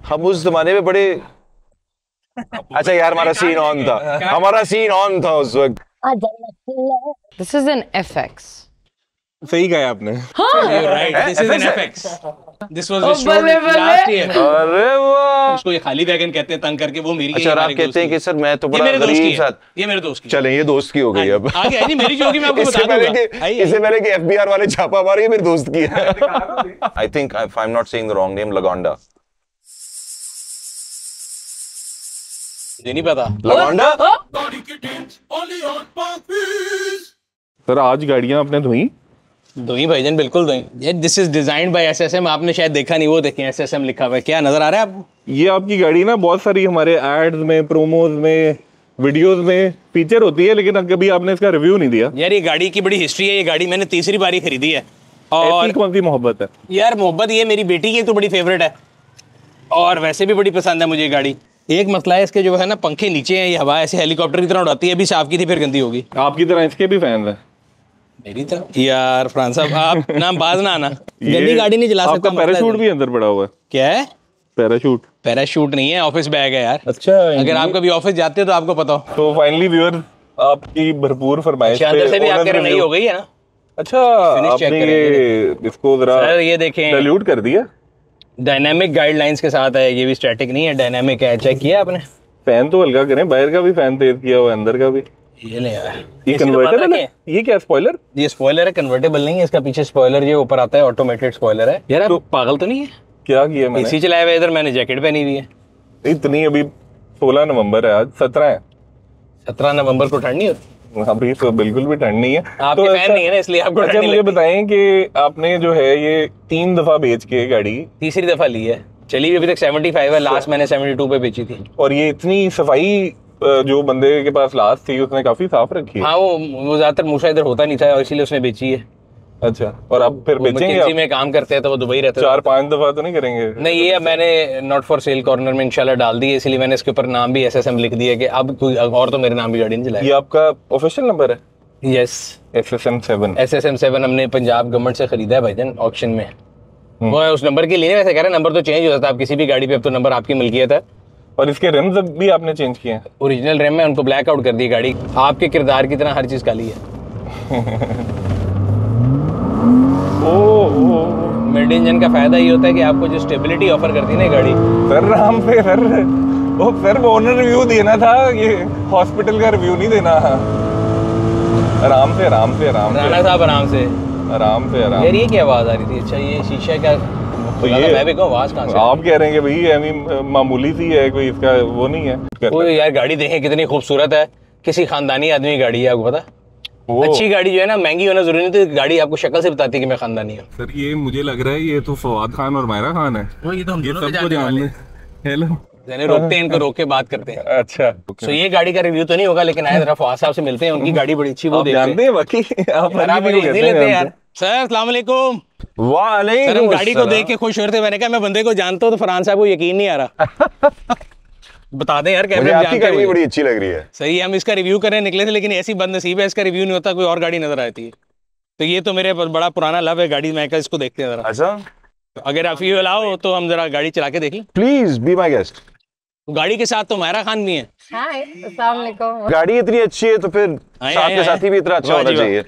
हम उस जमाने में बड़े अच्छा यार हमारा सीन ऑन था उस वक्त। This is an FX. सही कहा आपने। You're right. This is an FX. This was restored last year. अरे वाह। इसको ये खाली वैगन कहते हैं तंग करके, वो मेरी। अच्छा आप कहते हैं कि सर मैं तो बड़ा गरीब साथ, ये मेरे दोस्त की। चलें ये दोस्त की हो गई अब। आगे आई नहीं मेरी जो होगी मैं आपको बता दूंगा। इससे पहले कि FBI वाले छापा मारे, ये मेरे दोस्त की है। I think if I'm not saying the wrong name, Lagonda. मुझे नहीं पता। Lagonda? सर आज गाड़ियां आपने धोई? दोई भाईजान, बिल्कुल दोई। ये this is designed bye SSM। आपने शायद देखा नहीं, वो देखें SSM लिखा हुआ है। क्या नजर आ रहा है आपको? ये आपकी गाड़ी ना बहुत सारी हमारे एड्स में, प्रोमोज में, वीडियोस में फीचर होती है, लेकिन कभी आपने इसका रिव्यू नहीं दिया। यार ये गाड़ी की बड़ी हिस्ट्री है। ये गाड़ी मैंने तीसरी बारी खरीदी है। और कौन सी मोहब्बत है यार? मोहब्बत ये मेरी बेटी की तो बड़ी फेवरेट है, और वैसे भी बड़ी पसंद है मुझे ये गाड़ी। एक मसला है इसके जो है ना, पंखे नीचे हैं, ये हवा ऐसे हेलीकॉप्टर की तरह उड़ाती है। अभी साफ की थी, फिर गंदी होगी। आपकी तरह इसके भी फैन है मेरी तरह? यार फरहान साहब आप नाम बाज ना आना। गंदी गाड़ी नहीं चला सकता। पैराशूट भी अंदर पड़ा हुआ है। क्या है? पैराशूट? पैराशूट नहीं है, ऑफिस बैग है यार। अच्छा, अगर आप कभी ऑफिस जाते हो तो आपको पता हो। तो फाइनली व्यूअर आपकी भरपूर फरमाइश अंदर से भी आपके नहीं हो गई है ना। अच्छा आपने ये इसको जरा सर ये देखें, डाइल्यूट कर दिया। डायनामिक गाइडलाइंस के साथ है, ये भी स्टैटिक नहीं है, डायनामिक है। चेक किया आपने? फैन तो हल्का करें, बाहर का भी फैन तेज किया हुआ है, अंदर का भी। ये ले यार, ये कन्वर्टेबल है? ये क्या स्पॉइलर? ये स्पॉइलर है, कन्वर्टेबल नहीं है। इसका पीछे स्पॉइलर ये ऊपर आता है, ऑटोमेटेड स्पॉइलर है। यार तो पागल तो नहीं है? क्या किया मैंने? एसी चलाया हुआ इधर, मैंने जैकेट पहनी हुई है। इतनी अभी 16 नवंबर है, आज 17 है। 17 नवंबर को ठंड नहीं होती? अभी तो बिल्कुल भी ठंड नहीं है। आपके तो फैन नहीं है ना, इसलिए आपको ठंड अच्छा नहीं मुझे लगती। बताएं कि आपने जो है ये 3 दफा बेच के गाड़ी, तीसरी दफा ली है। चली अभी तक 75 है, लास्ट मैंने 72 पे बेची थी। और ये इतनी सफाई जो बंदे के पास लास्ट थी उसने काफी साफ रखी है। हाँ वो ज्यादातर मूसा इधर होता नहीं था, इसीलिए उसने बेची है। अच्छा, और आप फिर बेचेंगे? आप में काम करते हैं तो वो दुबई रहते हैं। 4-5 दफा तो नहीं करेंगे? नहीं, ये अब मैंने नॉट फॉर सेल कॉर्नर में इंशाल्लाह डाल दी है, इसलिए मैंने इसके ऊपर नाम भी SSM लिख दिया कि अब कोई और तो मेरे नाम भी गाड़ी नहीं चलाएगा। ये आपका ऑफिशियल नंबर है? यस, SSM 7 हमने पंजाब गवर्नमेंट से खरीदा है भाईजान, ऑक्शन में। वो उस नंबर के लिए वैसे कह रहे हैं, नंबर तो चेंज हो जाता है आप किसी भी गाड़ी पे, अब तो नंबर आपकी मिल्कियत है। और इसके रिम्स भी आपने चेंज किए हैं? ओरिजिनल रिम है, उनको ब्लैक आउट कर दी गाड़ी। आपके किरदार की तरह हर चीज काली है। मिड इंजन का फायदा ये होता है कि आपको जो स्टेबिलिटी ऑफर करती है ना गाड़ी। सर आराम से सर, वो सर ओनर रिव्यू देना था, ये हॉस्पिटल का रिव्यू नहीं देना। आराम से राणा साहब आराम से यार ये क्या आवाज आ रही थी? अच्छा ये शीशे का तो ये मैं भी कहूँ आवाज कहाँ से? आप कह रहे हैं कि भाई ये मामूली सी है, कोई इसका वो नहीं है। वो यार गाड़ी देखें कितनी खूबसूरत है, किसी खानदानी आदमी की गाड़ी है, आपको पता? अच्छी गाड़ी जो है ना महंगी होना जरूरी नहीं, तो गाड़ी आपको शक्ल से बताती है कि मैं खानदानी हूँ। सर ये मुझे लग रहा है ये तो फवाद खान और मायरा खान है। ये तो हम सबको जानते हैं। हेलो, रोकते हैं इनको, रोक के बात करते हैं। अच्छा तो ये गाड़ी का रिव्यू तो नहीं होगा, लेकिन आए जरा फवाद साहब से मिलते हैं, उनकी गाड़ी बड़ी अच्छी, वो जानते हैं बाकी आप लेते हैं यार। सर अस्सलाम वालेकुम। वालेकुम। सर हम गाड़ी को देख के खुश हो रहे थे, मैंने कहा मैं बंदे को जानता हूँ, तो फरहान साहब को यकीन नहीं आ रहा। बता दें यार, कैमरे में जानते हैं, बड़ी अच्छी लग रही है। सही है, हम इसका रिव्यू करने निकले थे, लेकिन ऐसी बदनसीब है इसका रिव्यू नहीं होता, कोई और गाड़ी नजर आती है। तो ये तो मेरे बड़ा पुराना लव है गाड़ी, मैं इसको देखते हैं जरा। अच्छा, अगर आप यू अलाओ तो हम जरा गाड़ी चला के देख लें। Please be my guest. गाड़ी के साथ तो मायरा खान भी है। हाय, अस्सलाम वालेकुम। गाड़ी इतनी अच्छी है तो फिर साथ के साथी भी इतना अच्छा होना चाहिए।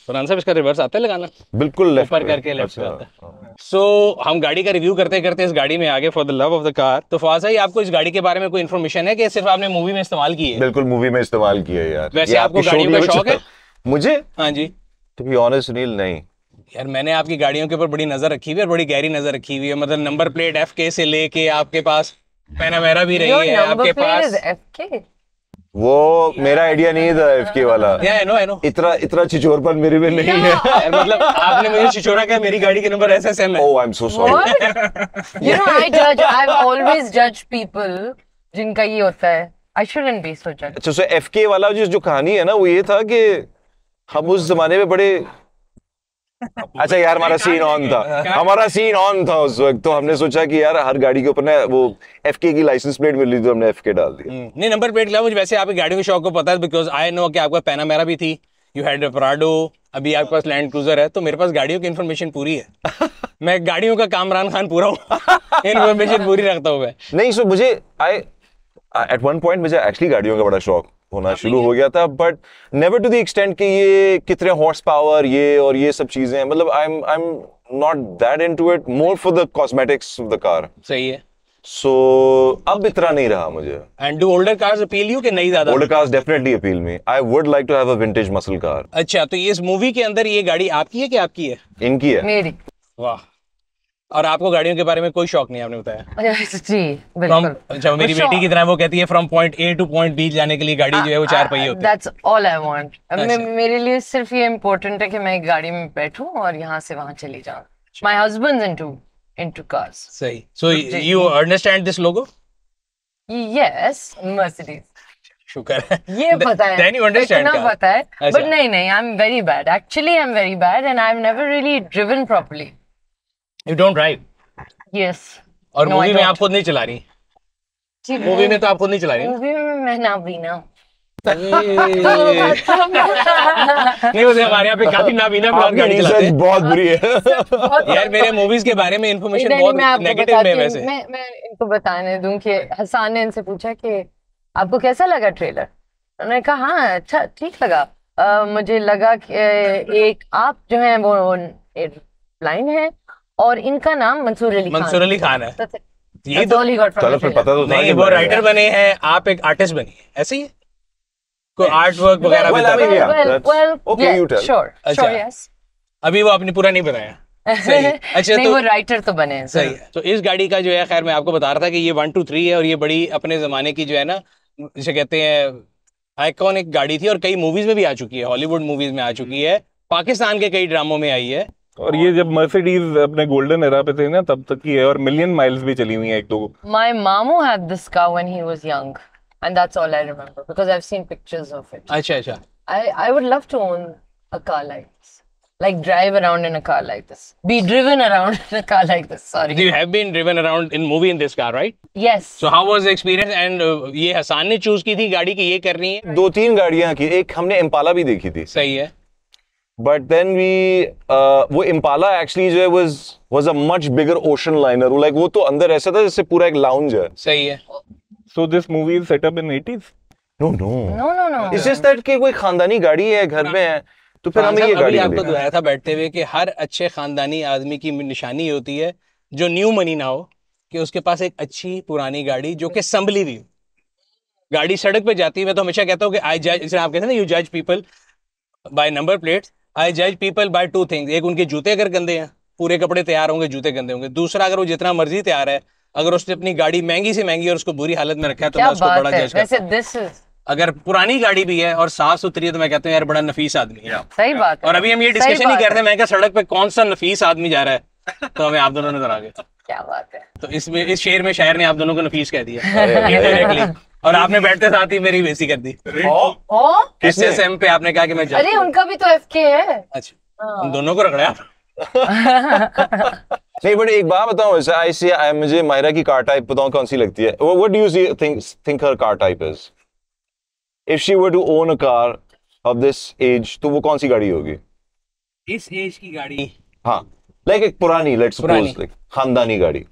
फरहान साहब इसका रिवर्स आता है लगाना? बिल्कुल लेफ्ट ऊपर करके लेफ्ट से आता है। सो हम गाड़ी का रिव्यू करते करते इस गाड़ी में आगे for the love of the car. तो फवाद भाई आपको इस गाड़ी के बारे में कोई इन्फॉर्मेशन है कि सिर्फ आपने मूवी में इस्तेमाल की है? बिल्कुल मूवी में इस्तेमाल की है यार। वैसे आपको गाड़ियों का शौक है? मुझे? हाँ जी। टू बी ऑनेस्ट सुनील, नहीं यार मैंने आपकी गाड़ियों के ऊपर बड़ी नजर रखी हुई है, बड़ी गहरी नजर रखी हुई है। मतलब नंबर प्लेट FK से लेके आपके पास पैनामेरा भी रही है आपके पास। FK? वो मेरा आइडिया नहीं था FK वाला। I know. इतना छिछोरपन मेरे में नहीं है। मतलब आपने मुझे छिछोरा कहा, मेरी गाड़ी के नंबर SSM है। Oh, I'm so sorry. You know, I've always judged people जिनका ये होता है। I shouldn't be so judged. अच्छा, so FK वाला जो कहानी है ना, वो ये था कि हम उस जमाने में बड़े अच्छा यार हमारा सीन ऑन था उस वक्त, तो हमने सोचा कि यार हर गाड़ी के ऊपर ना वो FK की लाइसेंस प्लेट मिल रही थी, तो हमने FK डाल दिया। नहीं नंबर प्लेट मुझे वैसे आपकी गाड़ी के शौक को पता है, बिकॉज आई नो कि आपका पैनामेरा भी थी, यू हैड अ प्राडो, अभी आपके पास लैंड क्रूजर है, तो मेरे पास गाड़ियों की इन्फॉर्मेशन पूरी है। मैं गाड़ियों का कामरान खान पूरा हूँ। इन्फॉर्मेशन पूरी रखता हूँ मैं। नहीं, सो मुझे एट वन पॉइंट मुझे एक्चुअली गाड़ियों का बड़ा शौक होना शुरू हो गया था, but never to the extent कि ये कितने हॉर्स पावर ये और ये सब चीजें, मतलब I am not that into it, more for the cosmetics of the car. सही है। सो अब इतना नहीं रहा मुझे। And do older cars appeal you कि नहीं ज्यादा? Older cars definitely appeal me. I would like to have a vintage muscle car. अच्छा, तो ये इस मूवी के अंदर ये गाड़ी आपकी है कि आपकी है? इनकी है। मेरी। वाह। और आपको गाड़ियों के बारे में कोई शौक नहीं, आपने बताया? जी बिल्कुल। अच्छा, मेरी बेटी की तरह वो कहती है from point A to point B जाने के लिए गाड़ी जो है वो 4 पहिए होते हैं। That's all I want. मेरे लिए सिर्फ ये इम्पोर्टेंट है कि मैं एक गाड़ी में बैठूं और यहाँ से वहाँ चली जाऊं। My husbands into cars. सही। So you understand this logo? Yes, Mercedes. शुक्र है। ये पता है। Then you understand इतना car. पता है। अच्छा। But नहीं, I'm very bad. Actually, I'm very bad and I've never really driven properly. You don't drive? Yes. और No, I मूवी में don't. आप खुद नहीं चला रही? जी, मूवी में तो आप खुद नहीं चला रही? मूवी में मैं ना भी ना। नहीं, वैसे हमारे यहाँ पे काफी नाबीना लोग गाड़ी चलाते हैं। बहुत बुरी है। यार मेरे मूवीज के बारे में इन्फॉर्मेशन नहीं, बहुत मैं आपको नेगेटिव में बताती है हूँ। वैसे। मैं इनको बताने दूं कि हसन ने इनसे पूछा कि आपको कैसा लगा ट्रेलर। उन्होंने कहा हाँ अच्छा ठीक लगा। मुझे लगा कि एक आप जो हैं वो लाइन है और इनका नाम मंसूर अली खान है। ये तो चलो फिर पता तो था नहीं, कि वो मैं- राइटर बने हैं, आप एक आर्टिस्ट बनी है, ऐसे ही है? कोई आर्ट वर्क वगैरह भी Well, I था? mean, yeah, that's- okay, you tell. अच्छा। यस। अभी वो आपने पूरा नहीं बताया। सही। अच्छा, नहीं तो वो राइटर तो बने हैं। सही है। तो इस गाड़ी का जो है, खैर मैं आपको बता रहा था कि ये 1 2 3 है और ये बड़ी अपने जमाने की जो है ना, जिसे कहते हैं आइकॉनिक गाड़ी थी और कई मूवीज में भी आ चुकी है, हॉलीवुड मूवीज में आ चुकी है, पाकिस्तान के कई ड्रामों में आई है। और ये जब मर्सिडीज अपने गोल्डन एरा पे थे ना तब तक की है, और मिलियन माइल्स भी चली हुई है एक दो। My mamu had this car when he was young, and that's all I remember because I've seen pictures of it. अच्छा अच्छा। I would love to own a car like this, like drive around in a car like this, be driven around in a car like this. Sorry. You have been driven around in movie in this car, right? Yes. So how was the experience? And ये हसान ने choose की थी गाड़ी की ये करनी है? 2-3 गाड़ियां की, एक हमने इम्पाला भी देखी थी, सही है। बट देन वी वो इम्पाला एक्चुअली जो है was a much bigger ocean liner, like वो तो अंदर ऐसा था जैसे पूरा एक लाउंज है। सही है। So this movie is set up in 80s? No, No. it's just that कि कोई खानदानी गाड़ी है, घर में है, तो फिर हमें ये अभी गाड़ी आपको मिली। बताया था बैठते हुए कि हर अच्छे खानदानी आदमी की निशानी होती है जो न्यू मनी ना हो, कि उसके पास एक अच्छी पुरानी गाड़ी जो कि संभली हुई हो। गाड़ी सड़क पे जाती है, मैं तो हमेशा कहता हूँ कि आई जज, जैसे आप कहते हैं ना, यू जज पीपल बाय नंबर प्लेट्स, आई जज पीपल बाय 2 थिंग्स। एक, उनके जूते अगर गंदे हैं, पूरे कपड़े तैयार होंगे, जूते गंदे होंगे। दूसरा, अगर वो जितना मर्जी तैयार है, अगर उसने अपनी गाड़ी महंगी से महंगी और उसको बुरी हालत में रखा है तो मैं क्या उसको बात बड़ा है। जज करता वैसे हूँ। this is अगर पुरानी गाड़ी भी है और साफ सुथरी है तो मैं कहता हूँ यार बड़ा नफीस आदमी है। सही बात है। और अभी हम ये सही डिस्कशन नहीं बात कर रहे, है। मैं क्या सड़क पे कौन सा नफीस आदमी जा रहा है, तो हमें आप दोनों नजर आ गए। क्या बात है। तो इसमें इस शेर में शायर ने आप दोनों को नफीस कह दिया indirectly, और आपने बैठते साथ ही मेरी बेइज्जती कर दी। ओ SSM पे आपने कहा कि मैं अरे उनका भी तो FK है। अच्छा, हम दोनों को रगड़ा। नहीं, बट एक बात बताऊं, ऐसे मुझे माहिरा की कार टाइप बताऊं कौन सी लगती है? What do you think her car type is? If she were to own a car of this age, तो वो कौन सी गाड़ी होगी? इस एज की गाड़ी, हाँ, लाइक एक पुरानी, लेट्स पुरानी। सपोज लाइक खानदानी गाड़ी।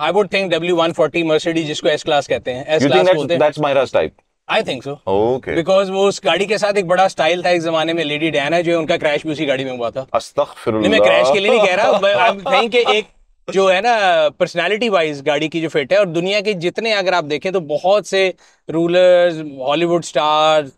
I would think W140 Mercedes, जिसको S क्लास कहते हैं, S यू क्लास थिंक बोलते हैं। दैट्स माहिरा's type? I think so, okay. Because वो उस गाड़ी के साथ एक बड़ा स्टाइल था एक जमाने में। लेडी डायना जो है, उनका क्रैश भी उसी गाड़ी में हुआ था। नहीं, मैं अस्तगफिरुल्लाह। क्रैश के लिए नहीं कह रहा, आई एम सेइंग कि एक जो है ना पर्सनालिटी वाइज गाड़ी की जो फिट है, और दुनिया के जितने अगर आप देखें तो बहुत से रूलर्स, हॉलीवुड स्टार,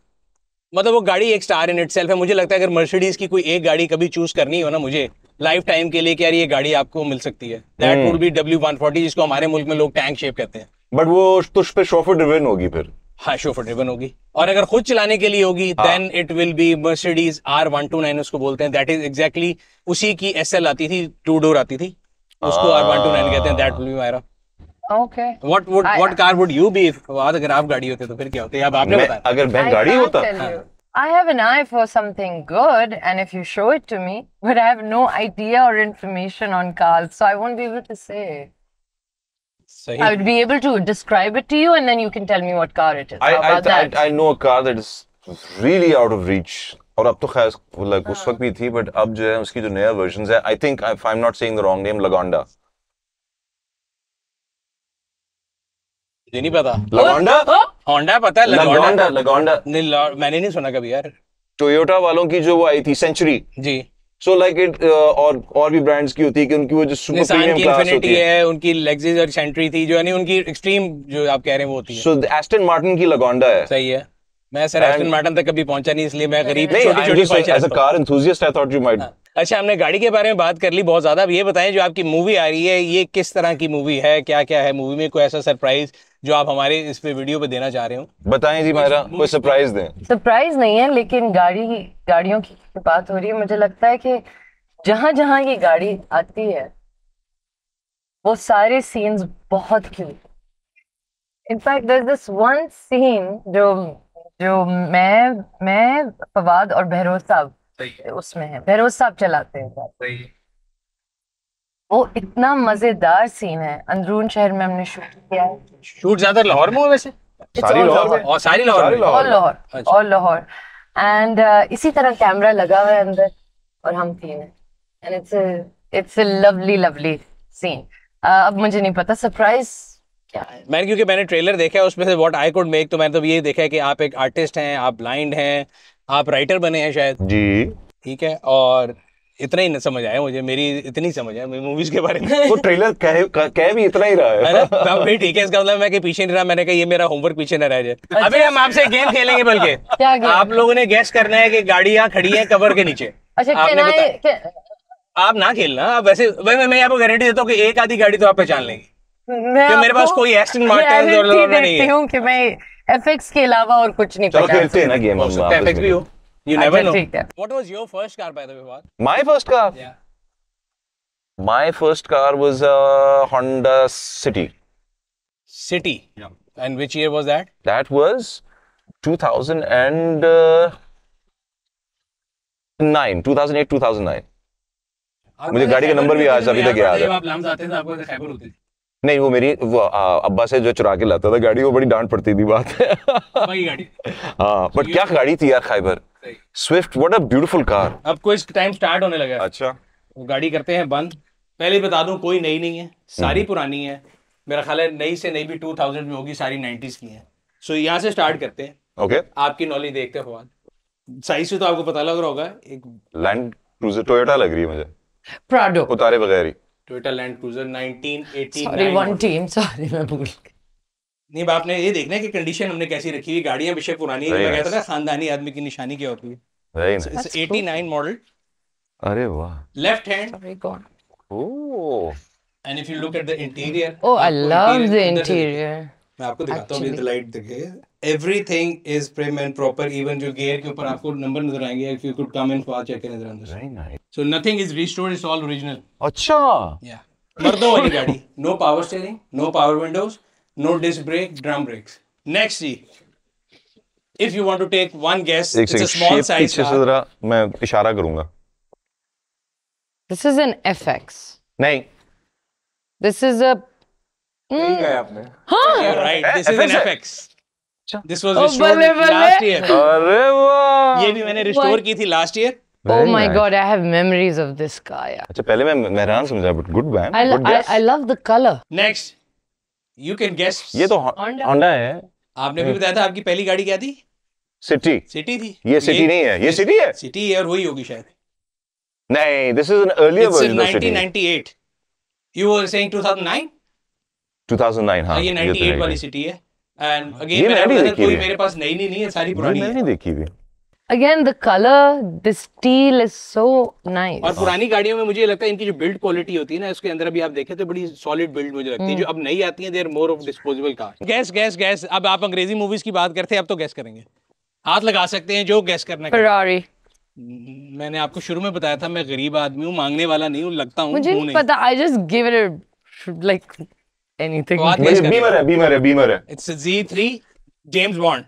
मतलब वो गाड़ी एक स्टार इन इटसेल्फ है। मुझे लगता है अगर मर्सिडीज की कोई एक गाड़ी कभी चूज करनी हो ना मुझे लाइफ टाइम के लिए कि यार ये गाड़ी आपको मिल सकती है, दैट वुड बी W140, जिसको हमारे मुल्क में लोग टैंक शेप कहते हैं। बट वो तो उस पे शोफर ड्रिवन होगी फिर। हाँ, शोफर ड्रिवन होगी, और अगर खुद चलाने के लिए होगी then it will be Mercedes R129 उसको बोलते हैं। दैट इज एग्जैक्टली उसी की SL आती थी, 2 डोर आती थी, उसको R129 कहते हैं। That will be Maira. Okay. What car would you be if अगर आप गाड़ी होते तो फिर क्या होते? अब आपने बताया। अगर मैं I गाड़ी can't होता, tell you. I have an eye for something good, and if you show it to me, but I have no idea or information on cars, so I won't be able to say. सही। I would be able to describe it to you, and then you can tell me what car it is. How about that? I know a car that is really out of reach. और अब तो खैर like उस वक्त भी थी, but अब जो है उसकी जो नया versions है, I think if I'm not saying the wrong name, Lagonda. मुझे नहीं पता। Lagonda? होंडा पता है, Lagonda, Lagonda. नहीं, मैंने नहीं सुना कभी यार। टोयोटा वालों की जो वो आई थी सेंचुरी, जी। सो लाइक इट और भी ब्रांड्स की होती है कि उनकी वो जो सुपर निसान प्रीमियम की क्लास इन्फिनिटी होती है। है, उनकी लेक्सिस और सेंट्री थी, जो यानी उनकी एक्सट्रीम जो आप कह रहे हैं वो होती है। सो एस्टन मार्टिन की लगोंडा है। सही है। मैं सर एस्टन मार्टिन तक कभी पहुंचा नहीं, इसलिए मैं गरीब नहीं, छोटी छोटी ख्वाहिशें एज अ रखता हूं। Car enthusiast I thought you might. अच्छा, हमने गाड़ी के बारे में बात कर ली बहुत ज्यादा। अब ये बताएं, जो आपकी मूवी आ रही है ये किस तरह की मूवी है, क्या क्या है मूवी में, कोई ऐसा सरप्राइज जो आप हमारे इस पे वीडियो पे देना चाह रहे हो? बताएं जी मायरा, कोई सरप्राइज दें। सरप्राइज नहीं है, लेकिन गाड़ियों की बात हो रही है, मुझे लगता है कि जहां जहां ये गाड़ी आती है वो सारे सीन्स बहुत cute. In fact there is this one scene जो मैं फवाद और बहरोज साहब उसमें है, बहरोज साहब चलाते हैं। वो इतना मजेदार सीन है। अंदरून शहर में हमने शूट किया है। शूट ज्यादा लाहौर में हुआ वैसे? सारी लाहौर में। और सारी लाहौर में? और लाहौर एंड इसी तरह कैमरा लगा हुआ है अंदर और हम तीन हैं and it's a lovely scene. अब मुझे नहीं पता सरप्राइज क्या है। मैंने ट्रेलर देखा है, उसमें से व्हाट आई कुड मेक, तो मैंने तो ये देखा है कि आप एक आर्टिस्ट हैं, आप ब्लाइंड हैं, आप राइटर बने हैं शायद जी। ठीक है, और इतना ही समझ आया मुझे, मेरी इतनी समझ आया मूवीज के बारे में। वो ट्रेलर कह भी इतना ही रहा है। अरे भाई ठीक है, इसका मतलब मैं कि पीछे नहीं रहा, मैंने कहा ये मेरा होमवर्क पीछे न रह जाए। अबे हम आपसे गेम खेलेंगे, बल्कि क्या गेम? आप लोगों ने गैस करना है कि गाड़ियां खड़ी हैं कवर के नीचे। अच्छा आपने आप ना खेलना, आप वैसे मैं आपको गारंटी देता हूँ कि एक आधी गाड़ी तो आप पहचान लेंगी। मैं मेरे पास कोई एस्टन मार्टिन और नहीं है। हूँ कि मैं एफएक्स के अलावा और कुछ नहीं चलो पता। खेलते हैं ना गेम हम। एफएक्स भी हो, you never know. ठीक है। What was your first car by the way, Fawad? My first car. Yeah. My first car was a Honda City. City. Yeah. And which year was that? That was 2009, 2008, 2009. मुझे गाड़ी का number भी आज अभी तक याद है। आप लाम्स आते थे, आपको खैबर होती थी? नहीं, वो मेरी अब्बा से जो चुरा के लाता था गाड़ी, वो बड़ी डांट पड़ती थी बात है। की गाड़ी। हाँ, बट क्या गाड़ी थी यार Khyber. Swift, what a beautiful car. अब कुछ टाइम स्टार्ट होने लगा है। अच्छा, वो गाड़ी करते हैं बंद। पहले बता दूं, कोई नई नहीं है, सारी पुरानी है। मेरा ख्याल है नई से नई भी 2000 में होगी, सारी 90s की है। सो यहाँ से स्टार्ट करते हैं। ओके। आपकी नॉलेज देखते हैं फवाद। साइज से तो आपको पता लग रहा होगा। एक लैंड क्रूजर टोयोटा लग रही है मुझे, प्राडो उतारे बगैर ही। Toyota Land Cruiser 1989। Sorry one team, sorry मैं भूल गई। नहीं, आपने ये देखना है कि कंडीशन हमने कैसी रखी हुई। गाड़ियां बेशक पुरानी है, Very मैं कहता nice. था खानदानी आदमी की निशानी क्या होती है। Very So, nice. it's 89 model, अरे वाह। Left hand, sorry God. Oh, and if you look at the interior, oh I love the interior. मैं आपको दिखाता हूँ, विद लाइट देखिए, everything is prim and proper. Even जो गियर के ऊपर आपको नंबर नजर आएंगे, if you could come and fast check नजर आएंगे। Very nice. So nothing is restored, it's all original. अच्छा, या मर्दों वाली गाड़ी, no power steering, no power Windows, no disc brake, drum brakes. Next जी, if you want to take one guess, एक it's a second, small shape size पीछे से जरा मैं इशारा करूंगा। This is an FX. नहीं, दिस इज अ आपने You're right. This is an FX है? FX. This was Oh, restored बल्ले, बल्ले। last year. अरे वाह। ये भी मैंने रिस्टोर की थी last year. Oh Very my nice. god, I have memories of this car. Yeah. अच्छा, पहले मैं हैरान समझा, but good man, I, good I, guess. I love the color. Next, you can guess. ये तो Honda. होंडा है। आपने भी बताया था आपकी पहली गाड़ी क्या थी? सिटी। सिटी थी। ये सिटी नहीं है, ये सिटी है। सिटी है और वही होगी शायद। नहीं, this is an earlier It's version of city. 1998. You were saying 2009? 2009, हाँ। ये तो 98 नहीं वाली है। सिटी है। एंड ये अगेन मैंने मैंने देखी कोई है। मेरे पास नई नहीं है, सारी ये पुरानी मैंने है। देखी भी। Again, the color, the steel is so nice. और पुरानी गाड़ियों में मुझे लगता है इनकी जो बिल्ड क्वालिटी होती है ना, इसके अंदर अभी आप देखें तो बड़ी सॉलिड बिल्ड मुझे लगती है। जो अब नई आती है, they are more of disposable car. Guess. अब आप अंग्रेजी मूवीज की बात करते हैं, अब तो गैस करेंगे। हाथ लगा सकते हैं जो गैस करना है। Ferrari. मैंने आपको शुरू में बताया था, मैं गरीब आदमी हूँ, मांगने वाला नहीं हूँ, लगता हूँ मुझे हूँ नहीं पता. I just give it a like anything. तो आप मेरी guess करिए। बीमर है। It's a Z3 James bond.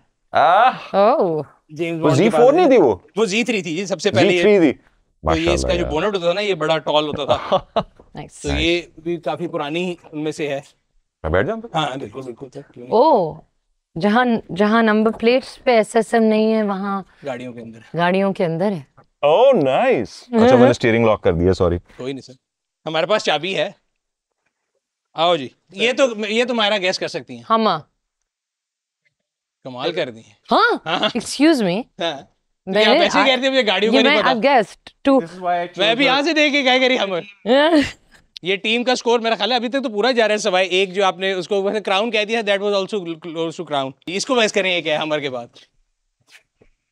Oh. James वो बॉन्ड Z4 नहीं थी वो? वो Z3 थी जी, सबसे पहले। Z3 थी। तो ये इसका जो बोनट होता था ना, ये बड़ा टॉल होता था। Nice. तो ये भी काफी पुरानी उनमें से है। मैं बैठ जाऊं? हाँ बिल्कुल। क्यों नहीं? Oh. जहाँ जहाँ नंबर प्लेट्स पे एसएसएम नहीं है वहाँ गाड़ियों के अंदर गाड़ियों के अंदर है। Oh nice. अच्छा मैंने स्टीयरिंग लॉक कर दिया, सॉरी। कोई नहीं सर, हमारे पास चाबी है। आओ जी, ये तुम्हारा गैस कर सकती हैं। हम कमाल कर दी है। हाँ एक्सक्यूज मी, हाँ। तो आप ऐसे ही कहते हैं मुझे गाड़ियों का नहीं पता। गेस्ट टू मैं भी यहाँ से देख के क्या करी हम। ये टीम का स्कोर मेरा ख्याल है अभी तक तो पूरा जा रहा है, सवाई एक जो आपने उसको वैसे क्राउन कह दिया, that was also close to Crown. इसको वैसे करें ये क्या है हमर के बाद?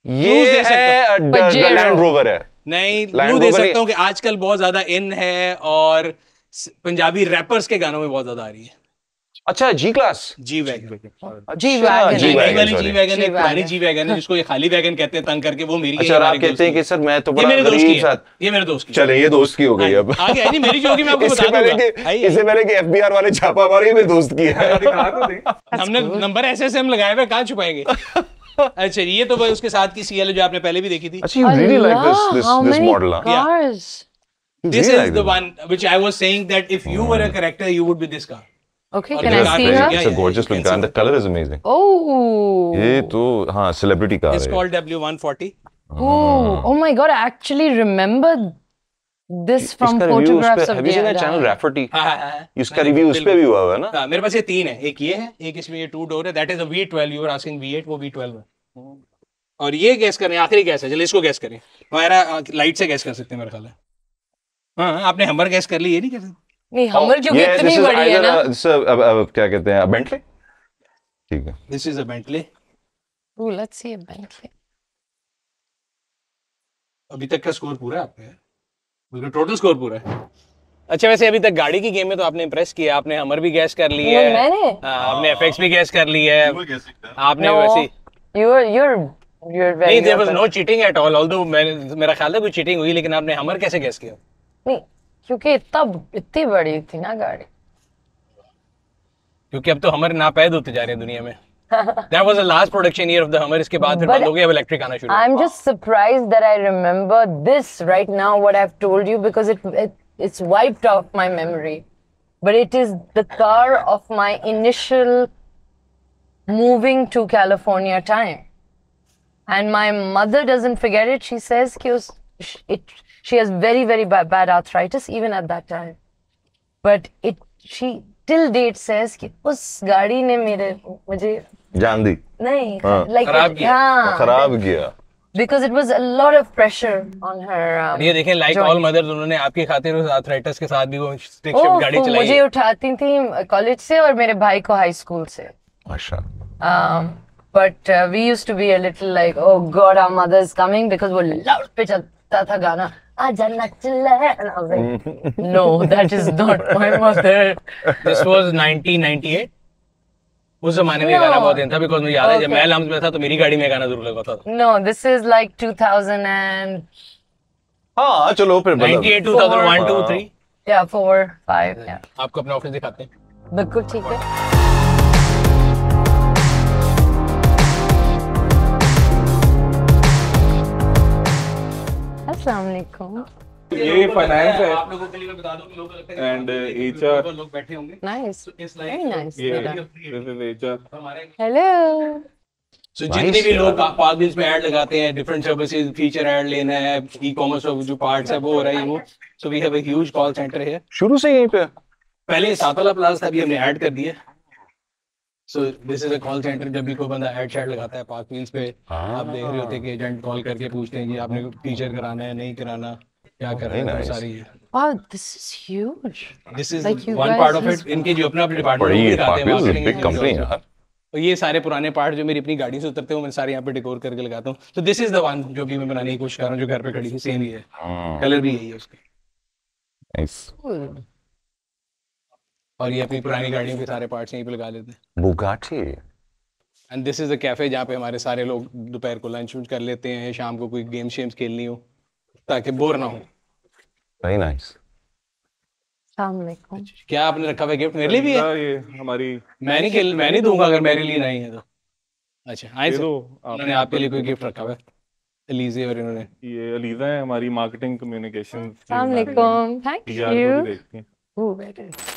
ये है लैंड रोवर है। नहीं, Land क्लू दे Rover सकता हूँ कि आजकल बहुत ज्यादा इन है और पंजाबी रैपर्स के गानों में बहुत ज्यादा आ रही है। अच्छा G class. G wagon. G wagon G नई वाली वैगन, जी वैगन है, G-Wagon। पुरानी जी वैगन है जिसको ये खाली वैगन कहते हैं तंग करके, वो मेरी अच्छा, आप कहते हैं कि सर मैं तो बड़ा गरीब साथ, ये मेरे दोस्त की। चले ये दोस्त की हो गई अब। आगे है जी, मेरी जो होगी मैं आपको इससे बता पहले दूंगा। कि इससे पहले कि एफबीआर वाले छापा मारे, मेरे दोस्त की है। हमने नंबर एसएसएम लगाए हुए, कहाँ छुपाएंगे? अच्छा, ये तो भाई उसके साथ की सीएल जो आपने पहले भी देखी थी। अच्छा, you really like this model, huh? cars. This You is like the this one which I was saying that if you were a character, you would be this car. Okay, और can जो I आप see हैं, her? yeah, It's a yeah, gorgeous you can look and see the color is amazing. Oh. ये तो हाँ celebrity car It's है। called W140. Oh my God! I actually remember this from इसका review उस photographs पे, of have you seen that channel the Rafferty? हाँ, इसका review उस पे भी हुआ है ना? हाँ, मेरे पास ये तीन है, एक ये है, एक इसमें ये 2 डोर है, that is a V12, you were asking V8, वो V12 है। और ये गैस करें, आखिरी गैस है, चलिए इसको गैस करें। हमारा लाइट से गैस कर सकते हैं मेरे ख्याल है। हाँ, आपने हमर गैस कर ली, ये नहीं कर सकते? नहीं हमर क्योंकि ये इतनी this is बड़ी है either ना। क्या कहते हैं, बेंटली? ठीक है। This is a Bentley. Oh, let's see a Bentley. अभी तक का स्कोर पूरा है आपका, बिल्कुल टोटल स्कोर पूरा है। अच्छा, वैसे अभी तक गाड़ी की गेम में तो आपने इम्प्रेस किया, आपने हमर भी गैस कर ली है, मैंने? आपने एफएक्स भी गैस कर ली है, आपने No, वैसे you're very. नहीं, there was no cheating at all, although मेरा ख्याल है कोई चीटिंग हुई, लेकिन आपने हमर कैसे गैस किया? नहीं, क्योंकि इतनी बड़ी थी ना गाड़ी। क्योंकि अब तो हमर नापैद होते जा रहे हैं दुनिया में। That was the last production year of the Hummer, इसके बाद फिर But बंद हो गया, अब इलेक्ट्रिक आना शुरू। I'm just surprised that I remember this right now, what I've told you, because it's wiped off my memory. But it is the car of my initial moving to California time. And my mother doesn't forget it. She says she has very, very bad arthritis even at that time. But she till date says कि उस गाड़ी ने मुझे जान दी। नहीं, हाँ। like खराब किया। हाँ, खराब किया। because it was a lot of pressure on her. ये देखें, like joint. all mothers, उन्होंने आपकी खातिर उस आर्थराइटिस के साथ भी वो स्टिक शिफ्ट ओह, गाड़ी वो चलाई मुझे है। उठाती थी कॉलेज से और मेरे भाई को हाई स्कूल से. अच्छा। But we used to be a little like, oh God, our mother's coming, because वो loud पे चलता था गाना. आजा नच ले, and I was like, no, that is not my mother. This was 1998. उस जमाने में ये No. गाना बहुत इन था, बिकॉज मुझे याद है जब Okay. मैं लम्स में था तो मेरी गाड़ी में गाना जरूर लगता था। No, this is like 2000 and हाँ चलो फिर 98, 2001, 2, 3। yeah, 4, 5, yeah. आपको अपना ऑफिस दिखाते हैं। बिल्कुल ठीक है. अस्सलाम वालेकुम. ये फाइनेंस है आप लोगों के लिए मैं बता दूं कि लोग लगता है एंड HR लोग बैठे होंगे। Nice. It's like Very nice. ये Nida. दिस इज HR हमारे Hello. So, जितने भी लोग पार्किंग्स में ऐड लगाते हैं, डिफरेंट सर्विसेज, फीचर ऐड लेना है, ई कॉमर्स जो पार्ट्स है वो हो रहा है वो। So we have a huge call centre है। शुरू से यहीं पे। पहले सातवाला प्लाजा था, अभी हमने ऐड कर दिया। So this is a call centre. जब भी कोई बंदा ऐड शैड लगाता है पार्क व्हील्स पे, आप देख रहे होते हैं कि एजेंट कॉल करके पूछते हैं कि आपने फीचर कराना है, नहीं कराना, क्या कर रहे हैं, Nice. सारी। Wow, this is huge. This is Like you one guys part of just- it. इनके जो अपना डिपार्टमेंट बड़ी दिखाते हैं, park marketing big company and यार। और ये सारे पुराने पार्ट जो मेरी अपनी गाड़ी से उतरते हैं, वो मैं सारे यहाँ पे डेकोर करके लगाता हूँ। तो दिस इज द वन जो भी मैं बनाने की कोशिश कर रहा हूँ, जो घर पे खड़ी है, सेम ही है, कलर भी यही है उसका। नाइस। Cool. और ये अपनी पुरानी गाड़ियों के सारे पार्ट्स यहीं पे लगा लेते हैं। Bugatti. And this is the cafe जहाँ पे हमारे सारे लोग दोपहर को लंच कर लेते हैं, शाम को कोई गेम शेम्स खेलनी हो, ताकि बोर ना हो। Very nice. अस्सलाम वालेकुम. क्या आपने रखा हुआ गिफ्ट मेरे लिए भी है? ये हमारी मैं नहीं दूंगा अगर मेरे लिए नहीं है तो। अच्छा, आए ये सर, तो उन्होंने आपके लिए कोई गिफ्ट रखा हुआ है, एलीजे और इन्होंने। ये अलीजा है हमारी मार्केटिंग कम्युनिकेशन अस्सलाम वालेकुम. Thank you. देखती हैं।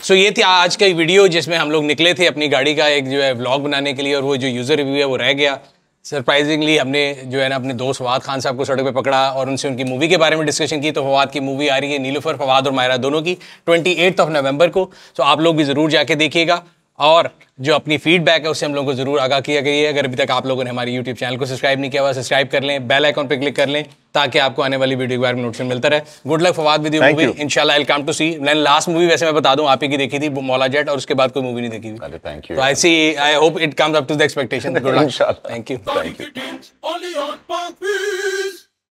सो ये थी आज का वीडियो जिसमें हम लोग निकले थे अपनी गाड़ी का एक जो है व्लॉग बनाने के लिए, और वो जो यूज़र रिव्यू है वो रह गया। सरप्राइजिंगली हमने जो है ना अपने दोस्त फवाद खान साहब को सड़क पे पकड़ा और उनसे उनकी मूवी के बारे में डिस्कशन की। तो फवाद की मूवी आ रही है नीलूफर, फवाद और मायरा दोनों की 28 नवंबर को। तो आप लोग भी ज़रूर जाके देखिएगा, और जो अपनी फीडबैक है उससे हम लोगों को ज़रूर आगाह किया करिए। अगर अभी तक आप लोगों ने हमारे यूट्यूब चैनल को सब्सक्राइब नहीं किया हुआ, सब्सक्राइब कर लें, बेल आइकन पर क्लिक कर लें ताकि आपको आने वाली वीडियो के बारे में नोटिफिकेशन मिलता रहे। Good luck Fawad with your movie, इंशाल्लाह आई विल कम टू सी। मैंने लास्ट मूवी वैसे मैं बता दूं आप ही की देखी थी, मौला जेट, और उसके बाद कोई मूवी नहीं देखी हुई। Thank you. तो I hope it comes up to the expectation. Good luck, thank you.